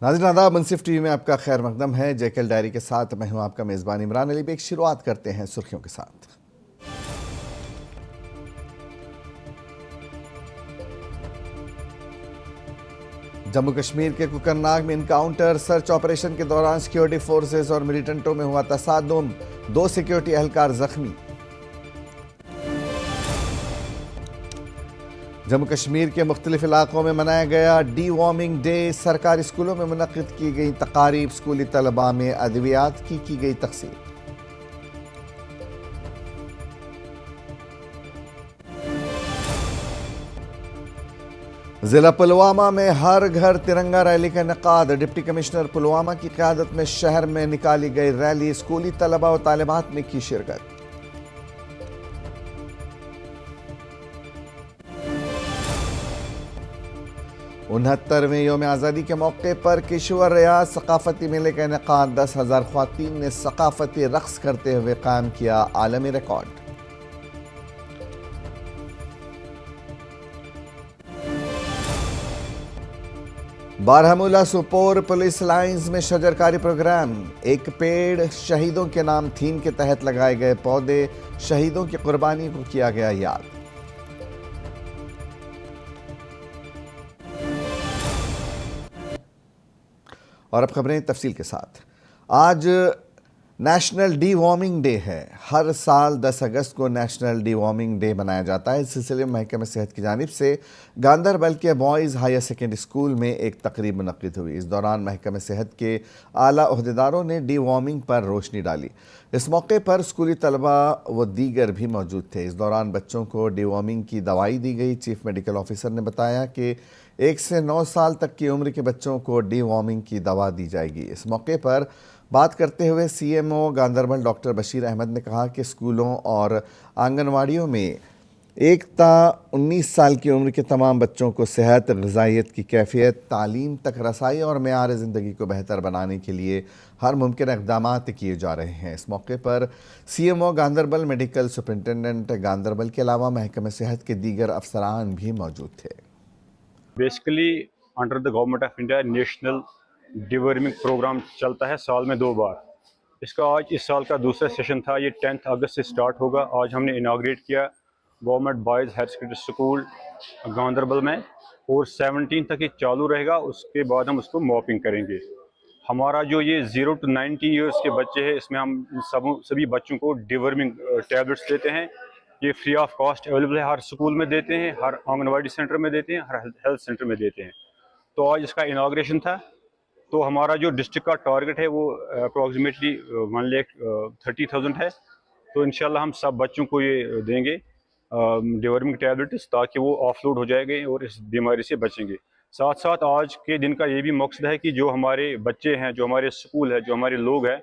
नाज़रीन आदाब, मुनसिफ टीवी में आपका खैर मकदम है। जेकेएल डायरी के साथ मैं हूं आपका मेज़बान इमरान अली बेग। शुरुआत करते हैं सुर्खियों के साथ। जम्मू कश्मीर के कुकरनाग में इनकाउंटर, सर्च ऑपरेशन के दौरान सिक्योरिटी फोर्सेस और मिलिटेंटों में हुआ तसादुम, 2 सिक्योरिटी एहलकार जख्मी। जम्मू कश्मीर के मुख्तलिफ इलाकों में मनाया गया डी वॉर्मिंग डे। सरकारी स्कूलों में मुनक्किद की गई तकारीब, स्कूली तलबा में अद्वियात की गई तकसीम। जिला पुलवामा में हर घर तिरंगा रैली का इनेकाद। डिप्टी कमिश्नर पुलवामा की क़यादत में शहर में निकाली गई रैली, स्कूली तलबा और तालिबात ने की शिरकत। उनहत्तरवें यौम आज़ादी के मौके पर किश्वर रियाज सकाफती मेले का इनेकाद। 10,000 ख्वातीन ने सकाफती रक्स करते हुए कायम किया आलमी रिकॉर्ड। बारहमूला सुपोर पुलिस लाइंस में शजरकारी प्रोग्राम। एक पेड़ शहीदों के नाम थीम के तहत लगाए गए पौधे, शहीदों की कुर्बानी को किया गया याद। और अब खबरें तफसील के साथ। आज नेशनल डी वॉर्मिंग डे है। हर साल 10 अगस्त को नेशनल डी वॉर्मिंग डे मनाया जाता है। इस सिलसिले में महकमे सेहत की जानिब से गांदरबल के बॉयज़ हायर सेकेंडरी स्कूल में एक तकरीब मुनक्किद हुई। इस दौरान महकमे सेहत के आला ओहदेदारों ने डी वॉर्मिंग पर रोशनी डाली। इस मौके पर स्कूली तलबा व दीगर भी मौजूद थे। इस दौरान बच्चों को डी वॉर्मिंग की दवाई दी गई। चीफ मेडिकल ऑफिसर ने बताया कि 1 से 9 साल तक की उम्र के बच्चों को डी वॉर्मिंग की दवा दी जाएगी। इस मौके पर बात करते हुए CMO गांदरबल डॉक्टर बशीर अहमद ने कहा कि स्कूलों और आंगनवाड़ियों में 1 ता 19 साल की उम्र के तमाम बच्चों को सेहत, ग़िज़ाइयत की कैफियत, तालीम तक रसाई और मेयार ज़िंदगी को बेहतर बनाने के लिए हर मुमकिन इक़दामात किए जा रहे हैं। इस मौके पर CMO Ganderbal, medical superintendent Ganderbal के अलावा महकमे सेहत के दीगर अफसरान भी मौजूद थे। Basically under the government of India national deworming programme चलता है साल में 2 बार। इसका आज इस साल का दूसरा सेशन था। ये 10 अगस्त से स्टार्ट होगा। आज हमने इनाग्रेट किया government boys higher secondary school Ganderbal में और 17 तक ये चालू रहेगा। उसके बाद हम उसको मॉपिंग करेंगे। हमारा जो ये 0 to 90 ईयर्स के बच्चे हैं, इसमें हम सभी बच्चों को डिवर्मिंग टैबलेट्स देते हैं। ये फ्री ऑफ कॉस्ट अवेलेबल है। हर स्कूल में देते हैं, हर आंगनवाड़ी सेंटर में देते हैं, हर हेल्थ सेंटर में देते हैं। तो आज इसका इनाग्रेशन था। तो हमारा जो डिस्ट्रिक्ट का टारगेट है वो अप्रॉक्सीमेटली 1,30,000 है। तो इंशाल्लाह हम सब बच्चों को ये देंगे डिवर्मिंग टैबलेट्स, ताकि वो ऑफलोड हो जाएंगे और इस बीमारी से बचेंगे। साथ साथ आज के दिन का ये भी मकसद है कि जो हमारे बच्चे हैं, जो हमारे स्कूल है, जो हमारे लोग हैं,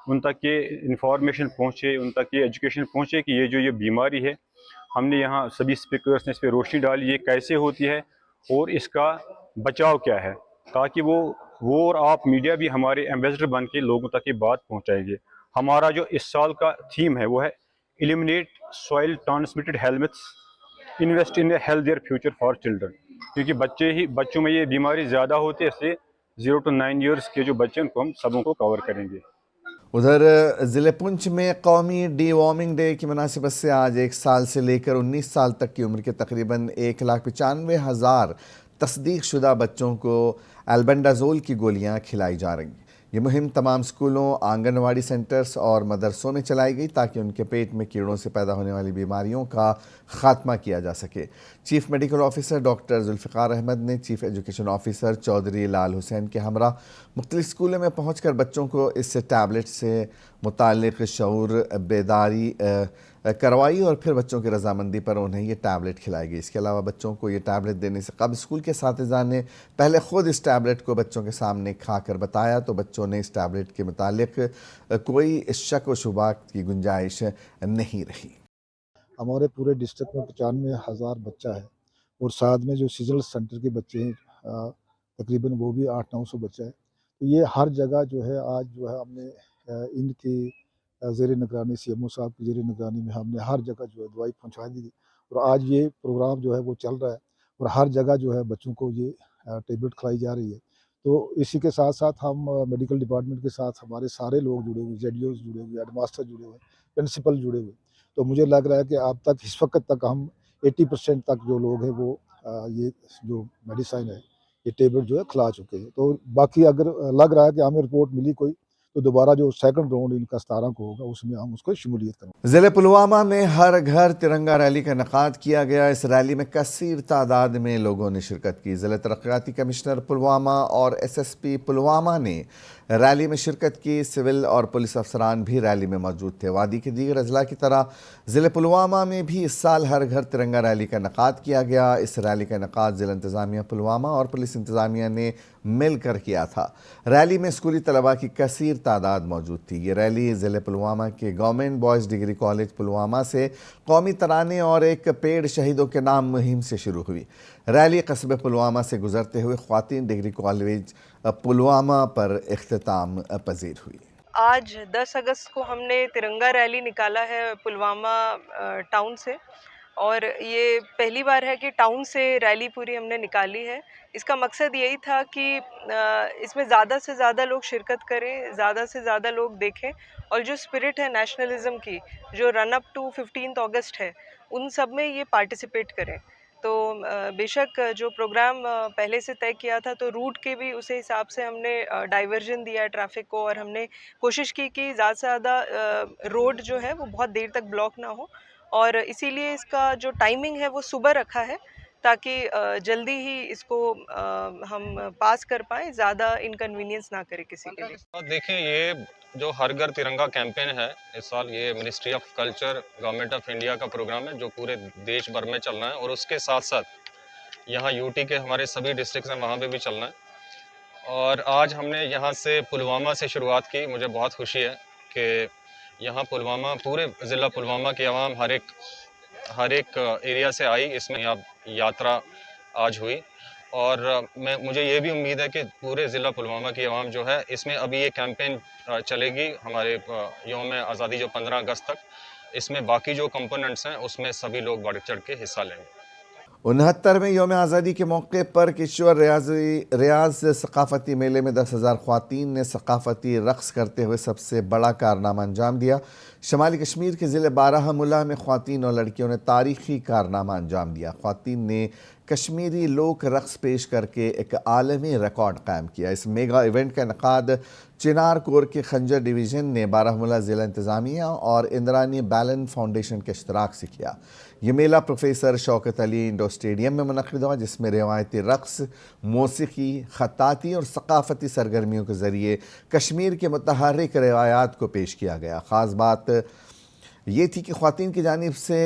उन तक ये इंफॉर्मेशन पहुँचे, उन तक ये एजुकेशन पहुँचे कि ये बीमारी है। हमने यहाँ सभी स्पीकर्स ने इस पर रोशनी डाली, ये कैसे होती है और इसका बचाव क्या है, ताकि वो और आप मीडिया भी हमारे एम्बेसडर बन के लोगों तक ये बात पहुँचाएंगे। हमारा जो इस साल का थीम है वो है eliminate soil transmitted helmets, invest in A healthier future for children. क्योंकि बच्चों में ये बीमारी ज़्यादा होती है, इसलिए 0 to 9 ईयर्स के जो बच्चे उनको हम सबों को कवर करेंगे। उधर ज़िले पुंछ में कौमी डी वॉर्मिंग डे की मुनासिबत से आज 1 साल से लेकर 19 साल तक की उम्र के तकरीबन 1,95,000 तस्दीक शुदा बच्चों को एल्बेंडाजोल की गोलियां खिलाई जा रही। ये मुहिम तमाम स्कूलों, आंगनवाड़ी सेंटर्स और मदरसों में चलाई गई ताकि उनके पेट में कीड़ों से पैदा होने वाली बीमारियों का खात्मा किया जा सके। Chief medical officer doctor Zulfikar Ahmad ने chief education officer Chaudhary Lal Hussain के हमरा मुख्तलिफ स्कूलों में पहुंचकर बच्चों को इस टैबलेट से मुताल्लिक़ शऊर बेदारी करवाई और फिर बच्चों की रजामंदी पर उन्हें ये टैबलेट खिलाई गई। इसके अलावा बच्चों को ये टैबलेट देने से कबल स्कूल के असातिज़ा ने पहले ख़ुद इस टैबलेट को बच्चों के सामने खाकर बताया, तो बच्चों ने इस टैबलेट के मुतालिक कोई शक व शुबा की गुंजाइश नहीं रही। हमारे पूरे डिस्ट्रिक्ट में 95,000 बच्चा है और साथ में जो सीजनल सेंटर के बच्चे हैं तकरीबन वो भी 800-900 बच्चा है। तो ये हर जगह जो है आज जो है हमने इनकी ज़ेर निगरानी CMO साहब की ज़ेर निगरानी में हमने हर जगह जो है दवाई पहुँचा दी थी और आज ये प्रोग्राम जो है वो चल रहा है और हर जगह जो है बच्चों को ये टेबलेट खिलाई जा रही है। तो इसी के साथ साथ हम मेडिकल डिपार्टमेंट के साथ हमारे सारे लोग जुड़े हुए, जेडीओ जुड़े हुए, हेडमास्टर जुड़े हुए, प्रिंसिपल जुड़े हुए। तो मुझे लग रहा है कि अब तक इस वक्त तक हम 80% तक जो लोग हैं वो ये जो मेडिसिन है, ये टेबलेट जो है खिला चुके हैं। तो बाकी अगर लग रहा है कि हमें रिपोर्ट मिली कोई, तो दोबारा जो सेकंड राउंड इनका 17 को होगा उसमें हम उसको शमूलियत करेंगे। ज़िले पुलवामा में हर घर तिरंगा रैली का इनेकाद किया गया। इस रैली में कसीर तादाद में लोगों ने शिरकत की। ज़िला तरक्याती कमिश्नर पुलवामा और एसएसपी पुलवामा ने रैली में शिरकत की। सिविल और पुलिस अफसरान भी रैली में मौजूद थे। वादी के दीगर अजला की तरह ज़िले पुलवामा में भी इस साल हर घर तिरंगा रैली का इनेकाद किया गया। इस रैली का इनेकाद ज़िला इंतज़ामिया पुलवामा और पुलिस इंतज़ामिया ने मिलकर किया था। रैली में स्कूली तलबा की कसीर तादाद मौजूद थी। ये रैली ज़िले पुलवामा के government boys degree college Pulwama से कौमी तराने और एक पेड़ शहीदों के नाम मुहिम से शुरू हुई। रैली कस्बे पुलवामा से गुजरते हुए ख्वातीन डिग्री कॉलेज पुलवामा पर इख्तिताम पजीर हुई। आज 10 अगस्त को हमने तिरंगा रैली निकाला है पुलवामा टाउन से, और ये पहली बार है कि टाउन से रैली पूरी हमने निकाली है। इसका मकसद यही था कि इसमें ज़्यादा से ज़्यादा लोग शिरकत करें, ज़्यादा से ज़्यादा लोग देखें, और जो स्पिरिट है नेशनलिज्म की, जो रन अप टू 15 अगस्त है, उन सब में ये पार्टिसिपेट करें। तो बेशक जो प्रोग्राम पहले से तय किया था, तो रूट के भी उसी हिसाब से हमने डाइवर्जन दिया है ट्रैफिक को, और हमने कोशिश की कि ज़्यादा से ज़्यादा रोड जो है वो बहुत देर तक ब्लॉक ना हो, और इसीलिए इसका जो टाइमिंग है वो सुबह रखा है, ताकि जल्दी ही इसको हम पास कर पाएँ, ज़्यादा इनकन्वीनियंस ना करे किसी के लिए। और देखें, ये जो हर घर तिरंगा कैंपेन है इस साल, ये ministry of culture government of India का प्रोग्राम है जो पूरे देश भर में चलना है, और उसके साथ साथ यहाँ यूटी के हमारे सभी डिस्ट्रिक्ट्स हैं वहाँ पे भी चलना है। और आज हमने यहाँ से पुलवामा से शुरुआत की। मुझे बहुत खुशी है कि यहाँ पुलवामा, पूरे ज़िला पुलवामा की आवाम हर एक एरिया से आई, इसमें यहाँ यात्रा आज हुई। और मुझे ये भी उम्मीद है कि पूरे ज़िला पुलवामा की आवाम जो है, इसमें अभी ये कैंपेन चलेगी हमारे यौम आज़ादी जो 15 अगस्त तक, इसमें बाकी जो कंपोनेंट्स हैं उसमें सभी लोग बढ़ चढ़ के हिस्सा लेंगे। 69वें यौम आज़ादी के मौके पर किश्तवाड़ रियाज सकाफ़ती मेले में 10,000 ख्वातीन ने सकाफ़ती रक़्स करते हुए सबसे बड़ा कारनामा अंजाम दिया। शमाली कश्मीर के ज़िले बारामूला में ख्वातीन और लड़कियों ने तारीख़ी कारनामा अंजाम दिया। ख्वातीन ने कश्मीरी लोक रक़्स पेश करके एक आलमी रिकॉर्ड कायम किया। इस मेगा इवेंट का इनेकाद चिनार कोर के खंजर डिवीज़न ने बारामूला ज़िला इंतज़ामिया और इंद्रानी बैलन फाउंडेशन के इश्तराक से किया। ये मेला professor Shaukat Ali indoor stadium में मुनक़िद हुआ, जिसमें रिवायती रक़्स, मौसीकी, ख़त्ताती और सकाफ़ती सरगर्मियों के ज़रिए कश्मीर के मुतहर्रिक रिवायात को पेश किया गया। ख़ास बात ये थी कि ख़वातीन की जानिब से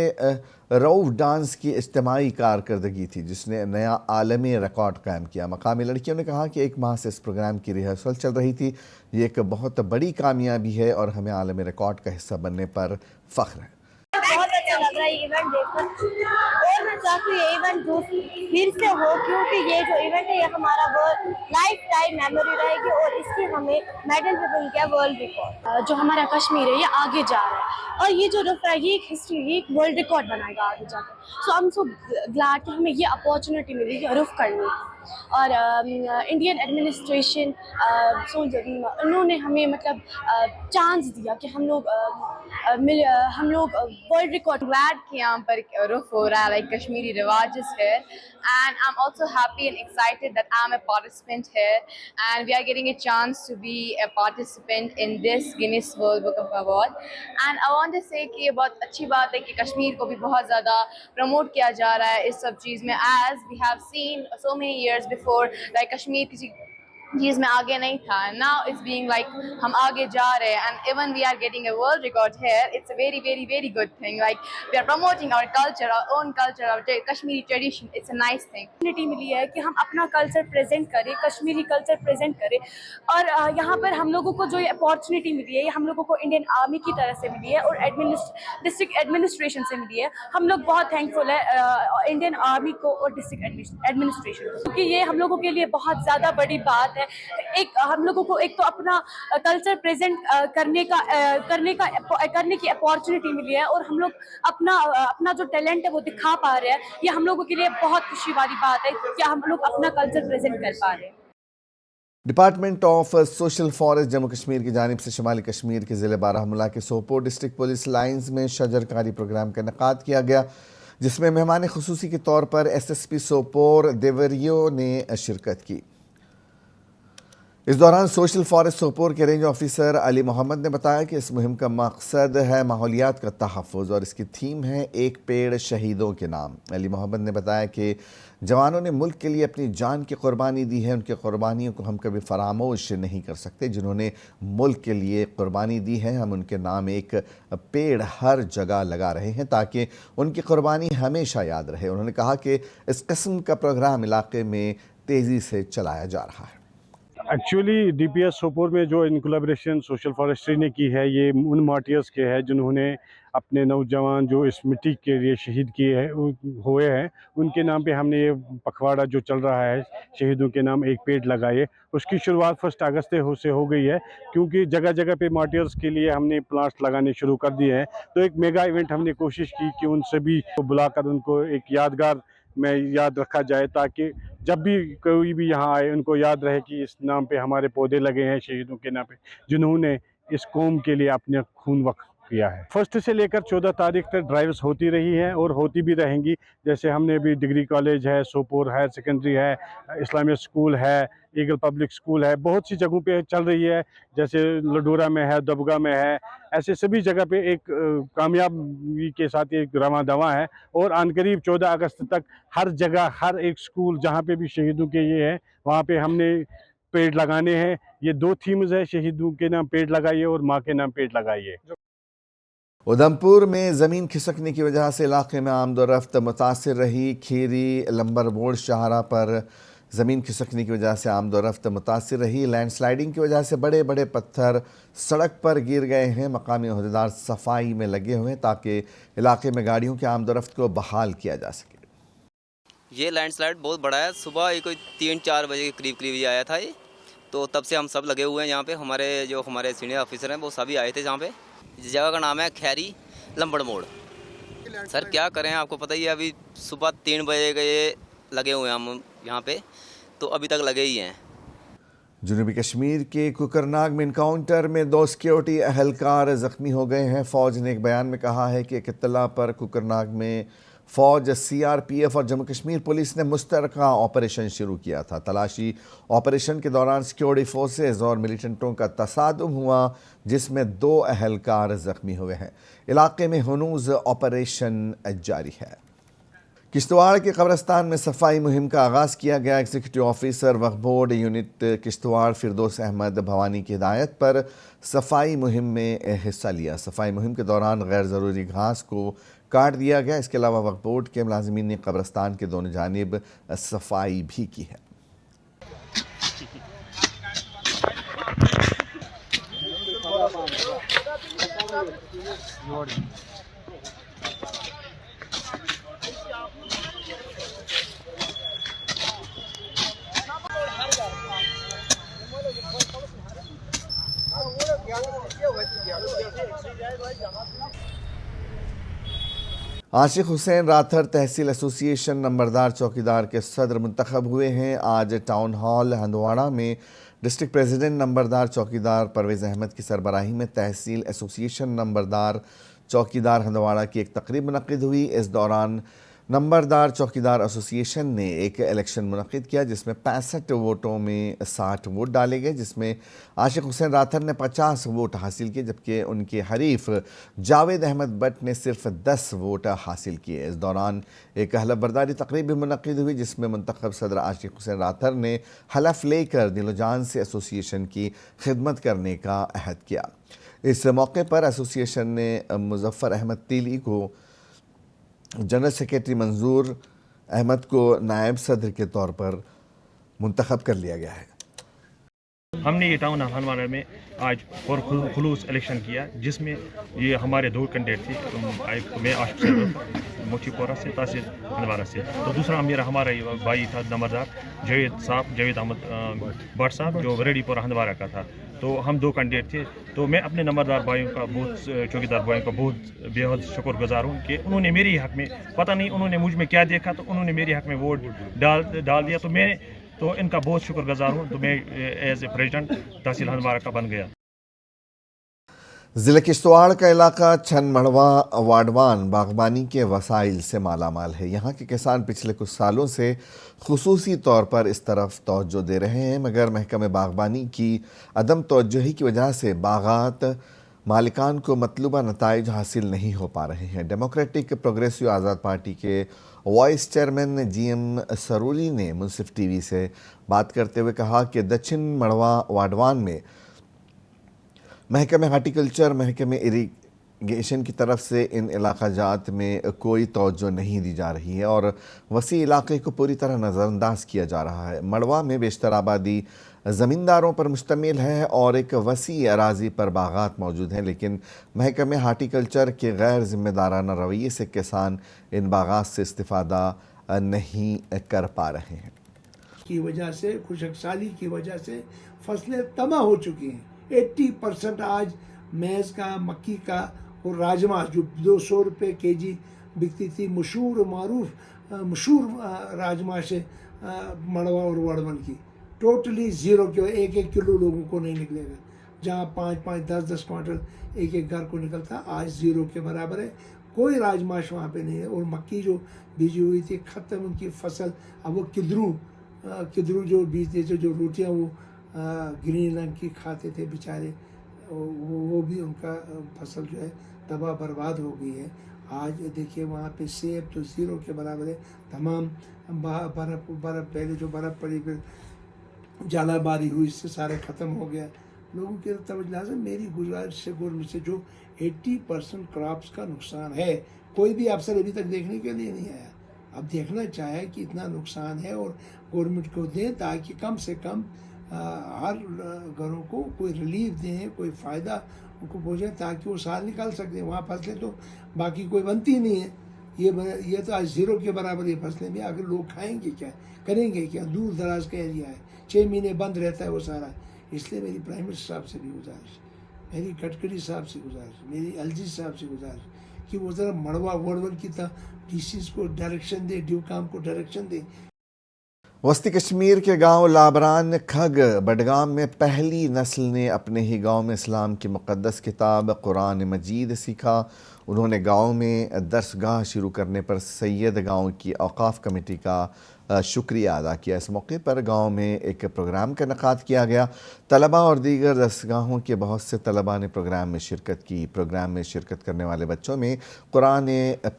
रऊफ़ डांस की इज्तिमाई कारकर्दगी थी, जिसने नया आलमी रिकॉर्ड कायम किया। मकामी लड़कियों ने कहा कि 1 माह से इस प्रोग्राम की रिहर्सल चल रही थी। ये एक बहुत बड़ी कामयाबी है और हमें आलमी रिकॉर्ड का हिस्सा बनने पर फ़ख्र है। बहुत अच्छा लग रहा है इवेंट देखकर, और मैं चाहती हूँ ये इवेंट फिर से हो, क्योंकि ये जो इवेंट है ये हमारा लाइफ टाइम मेमोरी रहेगी, और इसकी हमें मेडल भी मिल गया, वर्ल्ड रिकॉर्ड। जो हमारा कश्मीर है ये आगे जा रहा है, और ये जो रफ है ये एक हिस्ट्री, ये एक वर्ल्ड रिकॉर्ड बनाएगा आगे जाकर। सो आई एम सो ग्लैड कि हमें ये अपॉर्चुनिटी मिली है रफ करने की। और इंडियन एडमिनिस्ट्रेशन उन्होंने हमें मतलब चांस दिया कि हम लोग वर्ल्ड रिकॉर्ड। Glad कि यहाँ पर रुफ हो रहा है, like Kashmiri riwajas here, and I'm also happy and excited that I'm a participant here, and we are getting a chance to be a participant in this Guinness World Book of Award. And I want to say कि ये बहुत अच्छी बात है कि कश्मीर को भी बहुत ज़्यादा प्रमोट किया जा रहा है इस सब चीज़ में, as we have seen so many years before, like Kashmir किसी चीज़ में आगे नहीं था, now it's being like हम आगे जा रहे हैं, and even we are getting a world record here. It's a very very very good thing, like we are promoting our culture, our own culture, our Kashmiri tradition. It's a nice thing. opportunity मिली है कि हम अपना culture present करें, Kashmiri culture present करें, और यहाँ पर हम लोगों को जो ये अपॉर्चुनिटी मिली है ये हम लोगों को इंडियन आर्मी की तरफ से मिली है और डिस्ट्रिक्ट एडमिनिस्ट्रेशन से मिली है। हम लोग बहुत थैंकफुल है इंडियन आर्मी को और डिस्ट्रिक्ट एडमिनिस्ट्रेशन को, क्योंकि ये हम लोगों के लिए बहुत ज़्यादा बड़ी बात है। एक हम लोगों को एक तो अपना कल्चर प्रेजेंट करने की अपॉर्चुनिटी मिली है, और हम लोग अपना जो टैलेंट है वो दिखा पा रहे हैं। ये हम लोगों के लिए बहुत खुशी वाली बात है कि हम लोग अपना कल्चर प्रेजेंट कर पा रहे हैं। Department of social forest Jammu Kashmir की जानिब से शुमाली कश्मीर के ज़िले बारामूला के सोपोर डिस्ट्रिक्ट पुलिस लाइन्स में शजरकारी प्रोग्राम का इनेकाद किया गया, जिसमें मेहमान खुसूसी के तौर पर SSP सोपोर देवरियो ने शिरकत की। इस दौरान सोशल फॉरेस्ट सोपोर के रेंज ऑफिसर अली मोहम्मद ने बताया कि इस मुहिम का मकसद है माहौलियात का तहफ़्फ़ुज़ और इसकी थीम है एक पेड़ शहीदों के नाम। अली मोहम्मद ने बताया कि जवानों ने मुल्क के लिए अपनी जान की कुर्बानी दी है, उनकी कुर्बानियों को हम कभी फरामोश नहीं कर सकते। जिन्होंने मुल्क के लिए कुर्बानी दी है, हम उनके नाम एक पेड़ हर जगह लगा रहे हैं ताकि उनकी कुर्बानी हमेशा याद रहे। उन्होंने कहा कि इस किस्म का प्रोग्राम इलाके में तेज़ी से चलाया जा रहा है। एक्चुअली DPS सोपोर में जो इन कोलैबोरेशन सोशल फॉरेस्ट्री ने की है, ये उन मार्टियर्स के है जिन्होंने अपने नौजवान जो इस मिट्टी के लिए शहीद किए हुए हैं, उनके नाम पे हमने ये पखवाड़ा जो चल रहा है शहीदों के नाम एक पेड़ लगाए, उसकी शुरुआत 1 अगस्त से हो गई है, क्योंकि जगह जगह पे मार्टियर्स के लिए हमने प्लांट्स लगाने शुरू कर दिए हैं। तो एक मेगा इवेंट हमने कोशिश की कि उन सभी को बुलाकर उनको एक यादगार में याद रखा जाए, ताकि जब भी कोई भी यहाँ आए उनको याद रहे कि इस नाम पे हमारे पौधे लगे हैं शहीदों के नाम पे, जिन्होंने इस कौम के लिए अपने खून वक्फ किया है। 1 से लेकर 14 तारीख तक ड्राइव्स होती रही हैं और होती भी रहेंगी। जैसे हमने भी डिग्री कॉलेज है, सोपोर हायर सेकेंडरी है, इस्लामिया स्कूल है, ईगल पब्लिक स्कूल है, बहुत सी जगहों पे चल रही है, जैसे लडोरा में है, दबगा में है, ऐसे सभी जगह पे एक कामयाबी के साथ एक रवां दवा है। और आनकरीब 14 अगस्त तक हर जगह हर एक स्कूल जहाँ पे भी शहीदों के ये है, वहाँ पे हमने पेड़ लगाने हैं। ये 2 थीम्स है, शहीदों के नाम पेड़ लगाइए और माँ के नाम पेड़ लगाइए। उधमपुर में ज़मीन खिसकने की वजह से इलाके में आमदोरफ्त मुतासिर रही। खीरी लंबर बोर्ड शाहरा पर ज़मीन खिसकने की वजह से आमदोरफ्त मुतासिर रही। लैंडस्लाइडिंग की वजह से बड़े बड़े पत्थर सड़क पर गिर गए हैं। मकामी अहदेदार सफाई में लगे हुए हैं ताकि इलाके में गाड़ियों के आमदोरफ्त को बहाल किया जा सके। ये लैंडस्लाइड बहुत बड़ा है, सुबह ये कोई 3-4 बजे के करीब ही आया था ये, तो तब से हम सब लगे हुए हैं यहाँ पे। हमारे सीनियर ऑफिसर हैं वो सभी आए थे यहाँ पे। इस जगह का नाम है खैरी लंबड़ मोड़। सर क्या करें, आपको पता ही है, अभी सुबह 3 बजे गए लगे हुए हैं हम यहाँ पे, तो अभी तक लगे ही हैं। जनूबी कश्मीर के कुकरनाग में इनकाउंटर में 2 सिक्योरिटी अहलकार ज़ख्मी हो गए हैं। फ़ौज ने एक बयान में कहा है कि एक इत्तला पर कुकरनाग में फ़ौज, CRPF और जम्मू कश्मीर पुलिस ने मुश्तरका ऑपरेशन शुरू किया था। तलाशी ऑपरेशन के दौरान सिक्योरिटी फोर्सेज और मिलिटेंटों का तसादुम हुआ, जिसमें 2 अहलकार ज़ख्मी हुए हैं। इलाके में हनूज़ ऑपरेशन जारी है। किश्तवाड़ के कब्रस्तान में सफाई मुहिम का आगाज़ किया गया। एग्जीक्यूटिव ऑफिसर वक्फ बोर्ड यूनिट किश्तवाड़ फिरदौस अहमद भवानी की हिदायत पर सफाई मुहिम में हिस्सा लिया। सफाई मुहिम के दौरान गैर ज़रूरी घास को काट दिया गया। इसके अलावा वक्फ बोर्ड के मुलाजिमीन ने कब्रस्तान के दोनों जानिब सफाई भी की है। आशिक हुसैन राथर तहसील एसोसिएशन नंबरदार चौकीदार के सदर मुंतखब हुए हैं। आज टाउन हॉल हंदवाड़ा में डिस्ट्रिक्ट प्रेसिडेंट नंबरदार चौकीदार परवेज़ अहमद की सरबराही में तहसील एसोसिएशन नंबरदार चौकीदार हंदवाड़ा की एक तकरीब मुनक़िद हुई। इस दौरान नंबरदार चौकीदार एसोसिएशन ने एक इलेक्शन मुनक़िद किया, जिसमें 65 वोटों में 60 वोट डाले गए, जिसमें आशिक हुसैन राथर ने 50 वोट हासिल किए, जबकि उनके हरीफ जावेद अहमद बट ने सिर्फ 10 वोट हासिल किए। इस दौरान एक हलफ बर्दारी तकरीब भी मुनक़िद हुई, जिसमें मुंतखब सदर आशिक हुसैन राथर ने हलफ लेकर दिलो जान से एसोसिएशन की खिदमत करने का अहद किया। इस मौके पर एसोसिएशन ने मुज़फ़्फ़र अहमद तीली को, जनरल सेक्रेटरी मंजूर अहमद को नायब सदर के तौर पर मुंतखब कर लिया गया है। हमने ये टाउन हंदवाड़ा में आज खुलूस इलेक्शन किया, जिसमें ये हमारे 2 कैंडिडेट थे। मैं आशिक सैयद मोचीपोरा से, तहसील हंदवाड़ा से, तो दूसरा हमारा भाई था नंबरदार जावेद अहमद भट्ट साहब, जो रेडीपुरा हंदवाड़ा का था। तो हम 2 कैंडिडेट थे। तो मैं अपने नंबरदार भाइयों का चौकीदार भाइयों का बहुत बेहद शुक्रगुजार हूँ कि उन्होंने मेरे हक़ में, पता नहीं उन्होंने मुझ में क्या देखा, तो उन्होंने मेरे हक़ में वोट डाल दिया। तो मैं तो इनका बहुत शुक्रगुजार हूँ। तो मैं एज ए प्रेसिडेंट तहसील हंदवाड़ा का बन गया। ज़िले किश्तवाड़ का इलाका छन मड़वा वाडवान बागबानी के वसाइल से मालामाल है। यहाँ के किसान पिछले कुछ सालों से खुसूसी तौर पर इस तरफ तवज्जो दे रहे हैं, मगर महकमे बागबानी की अदम तवज्जोही की वजह से बागात मालिकान को मतलूबा नताइज हासिल नहीं हो पा रहे हैं। डेमोक्रेटिक प्रोग्रेसिव आज़ाद पार्टी के वाइस चेयरमैन GM सरूली ने मुंसिफ TV से बात करते हुए कहा कि दक्षिण मड़वा वाडवान में महकमे हार्टिकल्चर, महकमे इरिगेशन की तरफ से इन इलाका जात में कोई तवज्जो नहीं दी जा रही है और वसी इलाके को पूरी तरह नज़रअंदाज किया जा रहा है। मड़वा में बेशतर आबादी ज़मींदारों पर मुश्तमिल है और एक वसी अराज़ी पर बागात मौजूद हैं, लेकिन महकमे हार्टिकल्चर के गैर ज़िम्मेदाराना रवैये से किसान इन बागात से इस्तिफ़ादा नहीं कर पा रहे हैं। की वजह से, खुशकसाली की वजह से फसलें तबाह हो चुकी हैं। 80% आज मैज़ का, मक्की का और राजमा जो 200 रुपये kg बिकती थी, मशहूर राजमा से मड़वा और वाडवान की टोटली ज़ीरो के 1-1 किलो लोगों को नहीं निकलेगा। जहाँ 5-5, 10-10 क्वांटल एक घर को निकलता, आज ज़ीरो के बराबर है। कोई राजमाश वहाँ पे नहीं है। और मक्की जो बीजी हुई थी ख़त्म उनकी फसल। अब वो किदरू जो बीजते थे, जो रोटियाँ वो ग्रीन रंग की खाते थे बेचारे, वो भी उनका फसल जो है तबाह बर्बाद हो गई है। आज देखिए वहाँ पे सेब तो ज़ीरो के बराबर है। तमाम बर्फ़ पहले जो बर्फ़ पड़ी फिर जालाबारी हुई, इससे सारे ख़त्म हो गया। लोगों की तवज्जो से मेरी गुजारिश से गवर्नमेंट से जो 80% क्रॉप्स का नुकसान है, कोई भी अफसर अभी तक देखने के लिए नहीं आया। अब देखना चाहे कि इतना नुकसान है और गवर्नमेंट को दें ताकि कम से कम हर घरों को कोई रिलीफ दें, कोई फ़ायदा उनको पहुँचे ताकि वो साल निकाल सकते हैं। वहाँ फसलें तो बाकी कोई बनती नहीं है। ये तो आज ज़ीरो के बराबर ये फसलें भी, अगर लोग खाएंगे क्या, करेंगे क्या? दूर दराज का एरिया है, 6 महीने बंद रहता है वो सारा। इसलिए मेरी प्राइम मिनिस्टर साहब से भी गुजारिश, मेरी गडकरी साहब से गुजारिश, मेरी LG साहब से गुजारिश कि वो ज़रा मड़वा वाडवान की DCs को डायरेक्शन दे, ड्यूकाम को डायरेक्शन दे। वस्ती कश्मीर के गांव लाबरान खग बडगाम में पहली नस्ल ने अपने ही गांव में इस्लाम की मुक़द्दस किताब कुरान मजीद सीखा। उन्होंने गांव में दरसगाह शुरू करने पर सैयद गांव की औकाफ कमेटी का शुक्रिया अदा किया। इस मौके पर गांव में एक प्रोग्राम का इनेकाद किया गया। तलबा और दीगर दरसगाहों के बहुत से तलबा ने प्रोग्राम में शिरकत की। प्रोग्राम में शिरकत करने वाले बच्चों में कुरान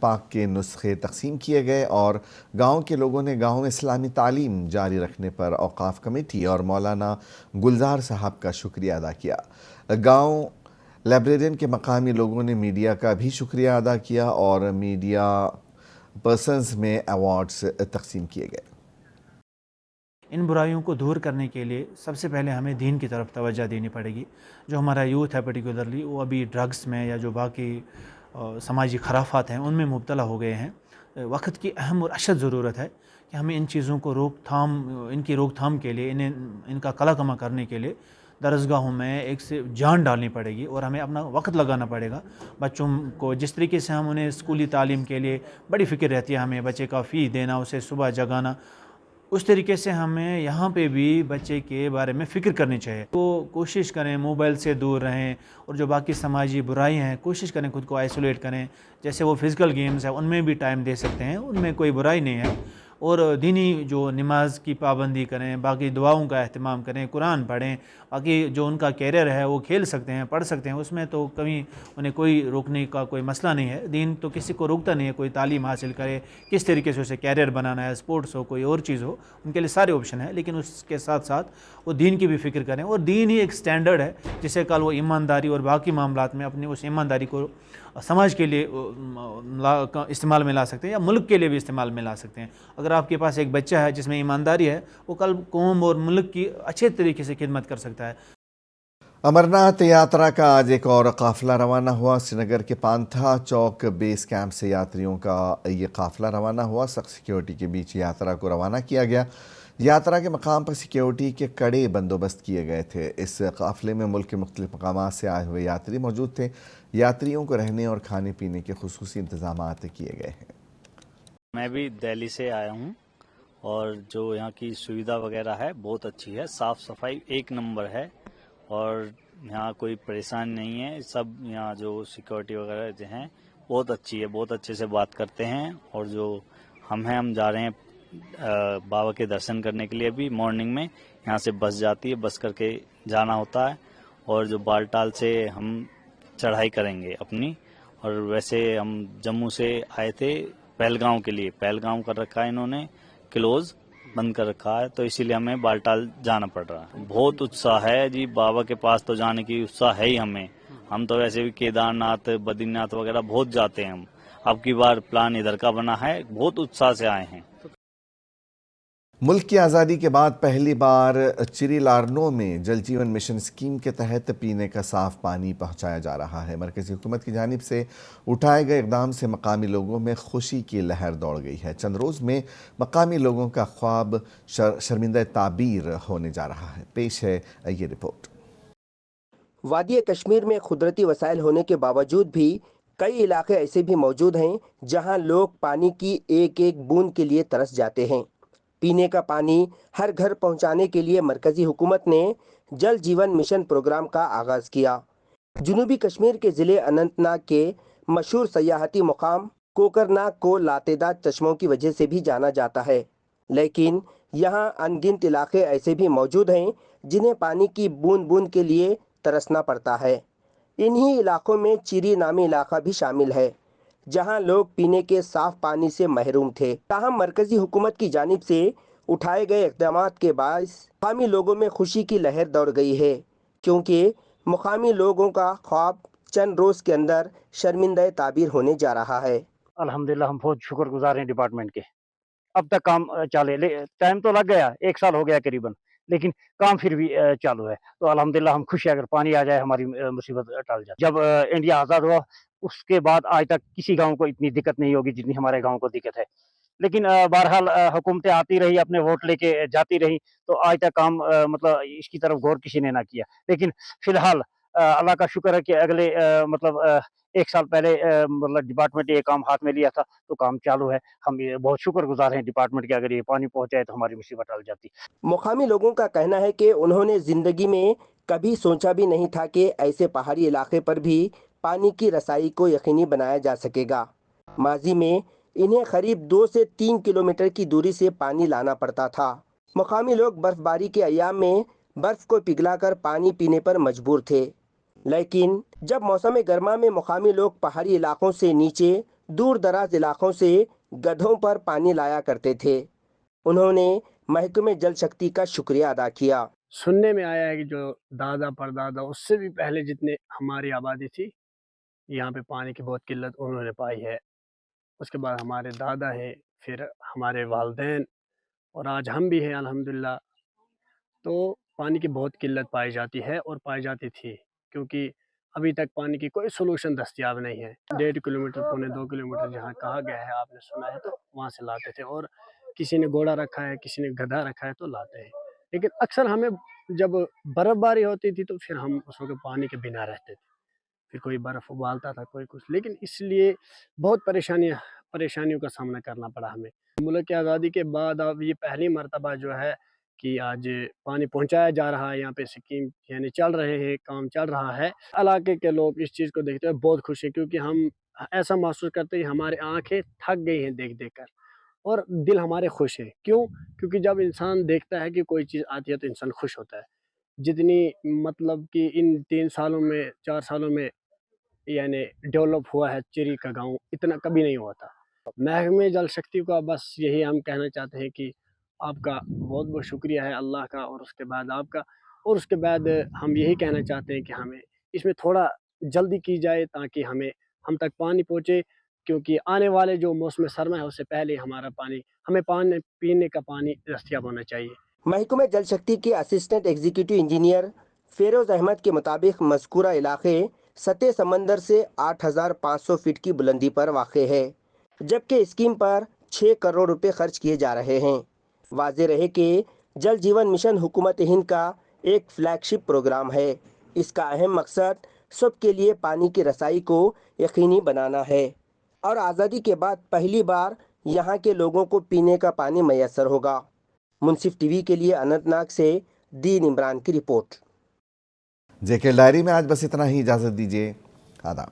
पाक के नुस्खे तकसीम किए गए और गांव के लोगों ने गांव में इस्लामी तालीम जारी रखने पर औकाफ कमेटी और मौलाना गुलजार साहब का शुक्रिया अदा किया। गांव लाइब्रेरियन के मकामी लोगों ने मीडिया का भी शुक्रिया अदा किया और मीडिया पर्सन्स में अवार्ड्स तकसीम किए गए। इन बुराइयों को दूर करने के लिए सबसे पहले हमें दीन की तरफ तवज्जो देनी पड़ेगी। जो हमारा यूथ है पर्टिकुलरली, वो अभी ड्रग्स में या जो बाकी समाजी खराफात हैं उनमें मुब्तला हो गए हैं। वक्त की अहम और अशद ज़रूरत है कि हमें इन चीज़ों को इनकी रोकथाम के लिए, इनका कला कमा करने के लिए दरसगाहों में एक से जान डालनी पड़ेगी और हमें अपना वक्त लगाना पड़ेगा। बच्चों को जिस तरीके से हम उन्हें स्कूली तालीम के लिए बड़ी फ़िक्र रहती है, हमें बच्चे का फ़ी देना, उसे सुबह जगाना, उस तरीके से हमें यहाँ पे भी बच्चे के बारे में फ़िक्र करनी चाहिए। तो कोशिश करें मोबाइल से दूर रहें और जो बाकी समाजी बुराई हैं कोशिश करें खुद को आइसोलेट करें। जैसे वो फ़िज़िकल गेम्स हैं उनमें भी टाइम दे सकते हैं, उनमें कोई बुराई नहीं है। और दीनी जो नमाज की पाबंदी करें, बाकी दुआओं का अहतमाम करें, कुरान पढ़ें। बाकी जो उनका कैरियर है वो खेल सकते हैं, पढ़ सकते हैं, उसमें तो कभी उन्हें कोई रोकने का कोई मसला नहीं है। दीन तो किसी को रोकता नहीं है। कोई तालीम हासिल करे, किस तरीके से उसे कैरियर बनाना है, स्पोर्ट्स हो, कोई और चीज़ हो, उनके लिए सारे ऑप्शन है। लेकिन उसके साथ साथ वो दीन की भी फ़िक्र करें और दीन ही एक स्टैंडर्ड है जिसे कल वो ईमानदारी और बाकी मामलात में अपनी उस ईमानदारी को समाज के लिए इस्तेमाल में ला सकते हैं या मुल्क के लिए भी इस्तेमाल में ला सकते हैं। अगर आपके पास एक बच्चा है जिसमें ईमानदारी है, वो कल कौम और मुल्क की अच्छे तरीके से खिदमत कर सकता है। अमरनाथ यात्रा का आज एक और काफ़िला रवाना हुआ। श्रीनगर के पांथा चौक बेस कैंप से यात्रियों का ये काफ़िला रवाना हुआ। सख्त सिक्योरिटी के बीच यात्रा को रवाना किया गया। यात्रा के मकाम पर सिक्योरिटी के कड़े बंदोबस्त किए गए थे। इस काफ़िले में मुल्क के मुख्तलिफ मकामात से आए हुए यात्री मौजूद थे। यात्रियों को रहने और खाने पीने के खुसूसी इंतजाम किए गए हैं। मैं भी दिल्ली से आया हूँ اور جو یہاں کی سویدھا وغیرہ ہے بہت اچھی ہے, صاف صفائی ایک نمبر ہے, اور یہاں کوئی پریشانی نہیں ہے. سب یہاں جو سیکورٹی وغیرہ جو ہیں بہت اچھی ہے, بہت اچھے سے بات کرتے ہیں. اور جو ہم جا رہے ہیں بابا کے درشن کرنے کے لیے. بھی مارننگ میں یہاں سے بس جاتی ہے, بس کر کے جانا ہوتا ہے. اور جو بالٹال سے ہم چڑھائی کریں گے اپنی, اور ویسے ہم جموں سے آئے تھے پہلگاؤں کے لیے. پہلگاؤں کر رکھا ہے انہوں نے کلوز, بند کر رکھا ہے, تو اسی لیے ہمیں بالٹال جانا پڑ رہا ہے. بہت اتساہ ہے جی, بابا کے پاس تو جانے کی اتساہ ہے ہی ہمیں. ہم تو ویسے بھی کیدار ناتھ, بدری ناتھ وغیرہ بہت جاتے ہیں ہم. اب کی بار پلان ادھر کا بنا ہے, بہت اتساہ سے آئے ہیں. ملک کی آزادی کے بعد پہلی بار چری لارنو میں جل جیون مشن اسکیم کے تحت پینے کا صاف پانی پہنچایا جا رہا ہے. مرکزی حکومت کی جانب سے اٹھائے گئے اقدام سے مقامی لوگوں میں خوشی کی لہر دوڑ گئی ہے. چند روز میں مقامی لوگوں کا خواب شرمندہ تعبیر ہونے جا رہا ہے. پیش ہے یہ رپورٹ. وادی کشمیر میں قدرتی وسائل ہونے کے باوجود بھی کئی علاقے ایسے بھی موجود ہیں جہاں لوگ پانی کی ایک ایک بوند کے لیے ترس جاتے ہیں. پینے کا پانی ہر گھر پہنچانے کے لیے مرکزی حکومت نے جل جیون مشن پروگرام کا آغاز کیا. جنوبی کشمیر کے ضلع اننت ناگ کے مشہور سیاحتی مقام کوکرناگ کو لاتعداد چشموں کی وجہ سے بھی جانا جاتا ہے, لیکن یہاں ان گنت علاقے ایسے بھی موجود ہیں جنہیں پانی کی بوند بوند کے لیے ترسنا پڑتا ہے. انہی علاقوں میں چیری نامی علاقہ بھی شامل ہے جہاں لوگ پینے کے صاف پانی سے محروم تھے. تاہم مرکزی حکومت کی جانب سے اٹھائے گئے اقدامات کے باعث مقامی لوگوں میں خوشی کی لہر دوڑ گئی ہے, کیونکہ مقامی لوگوں کا خواب چند روز کے اندر شرمندہ تعبیر ہونے جا رہا ہے. الحمدللہ ہم بہت شکر گزار ہیں ڈپارٹمنٹ کے. اب تک کام چالے, ٹائم تو لگ گیا, 1 سال ہو گیا قریباً, لیکن کام پھر بھی چالو ہے. تو الحمدللہ ہم خوش ہیں, اگر پانی آ جائے ہماری مصیبت ٹل جائے. جب انڈیا آزاد ہوا اس کے بعد آج تک کسی گاؤں کو اتنی دقت نہیں ہوگی جتنی ہمارے گاؤں کو دقت ہے. لیکن بہرحال حکومتیں آتی رہی, اپنے ووٹ لے کے جاتی رہی, تو آج تک کام مطلب اس کی طرف غور کسی نے نہ کیا. لیکن فی الحال اللہ کا شکر ہے کہ اگلے مطلب 1 سال پہلے مطلب ڈپارٹمنٹ نے یہ کام ہاتھ میں لیا تھا, تو کام چالو ہے. ہم یہ بہت شکر گزار ہیں ڈپارٹمنٹ کے, اگر یہ پانی پہنچ جائے تو ہماری مصیبت ٹل جاتی. مقامی لوگوں کا کہنا ہے کہ انہوں نے زندگی میں کبھی سوچا بھی نہیں تھا کہ ایسے پہاڑی علاقے پر بھی پانی کی رسائی کو یقینی بنایا جا سکے گا. ماضی میں انہیں قریب 2 سے 3 کلومیٹر کی دوری سے پانی لانا پڑتا تھا. مقامی لوگ برف باری کے ایام میں برف کو پگھلا کر پانی پینے پر مجبور تھے, لیکن جب موسم گرما میں مقامی لوگ پہاڑی علاقوں سے نیچے دور دراز علاقوں سے گدھوں پر پانی لایا کرتے تھے, انہوں نے محکمہ جل شکتی کا شکریہ ادا کیا. سننے میں آیا ہے کہ جو دادا پردادا اس سے بھی پہلے جتنے ہماری آبادی تھی, یہاں پہ پانی کی بہت قلت انہوں نے پائی ہے. اس کے بعد ہمارے دادا ہیں, پھر ہمارے والدین, اور آج ہم بھی ہیں الحمدللہ. تو پانی کی بہت قلت پائی جاتی ہے اور پائی جاتی تھی, کیونکہ ابھی تک پانی کی کوئی سولوشن دستیاب نہیں ہے. 1.5 کلومیٹر 2 کلومیٹر جہاں کہا گیا ہے, آپ نے سنا ہے, تو وہاں سے لاتے تھے. اور کسی نے گھوڑا رکھا ہے, کسی نے گدھا رکھا ہے, تو لاتے ہیں. لیکن اکثر ہمیں جب برف باری ہوتی تھی تو پھر ہم اس وقت پانی کے بنا رہتے تھے. پھر کوئی برف ابالتا تھا, کوئی کچھ, لیکن اس لیے بہت پریشانیوں کا سامنا کرنا پڑا ہمیں. ملک کی آزادی کے بعد اب یہ پہلی مرتبہ جو ہے کہ آج پانی پہنچایا جا رہا ہے. یہاں پہ اسکیم یعنی چل رہے ہیں, کام چل رہا ہے. علاقے کے لوگ اس چیز کو دیکھتے ہوئے بہت خوش ہیں, کیونکہ ہم ایسا محسوس کرتے ہیں ہماری آنکھیں تھک گئی ہیں دیکھ دیکھ کر, اور دل ہمارے خوش ہیں. کیوں؟ کیونکہ جب انسان دیکھتا ہے کہ کوئی چیز آتی ہے تو انسان خوش ہوتا ہے. جتنی مطلب کہ ان 3 سالوں میں 4 سالوں میں یعنی ڈیولپ ہوا ہے چری کا گاؤں, اتنا کبھی نہیں ہوا تھا. محکمہ جل شکتی کا بس یہی ہم کہنا چاہتے ہیں کہ آپ کا بہت بہت شکریہ ہے, اللہ کا, اور اس کے بعد آپ کا. اور اس کے بعد ہم یہی کہنا چاہتے ہیں کہ ہمیں اس میں تھوڑا جلدی کی جائے تاکہ ہم تک پانی پہنچے, کیونکہ آنے والے جو موسم سرما ہے اس سے پہلے ہمیں پینے کا پانی دستیاب ہونا چاہیے. محکمہ جل شکتی کے assistant executive engineer Feroz Ahmad کے مطابق مذکورہ علاقے سطح سمندر سے 8500 فٹ کی بلندی پر واقع ہے, جبکہ اسکیم پر 6 کروڑ روپے خرچ کیے جا رہے ہیں. واضح رہے کہ جل جیون مشن حکومت ہند کا ایک فلیگ شپ پروگرام ہے. اس کا اہم مقصد سب کے لیے پانی کی رسائی کو یقینی بنانا ہے, اور آزادی کے بعد پہلی بار यहाँ के लोगों को पीने का पानी मैसर होगा। मुंसिफ टीवी के लिए अनंतनाग से दीन इमरान की रिपोर्ट। जेके डायरी में आज बस इतना ही, इजाज़त दीजिए, आदाब।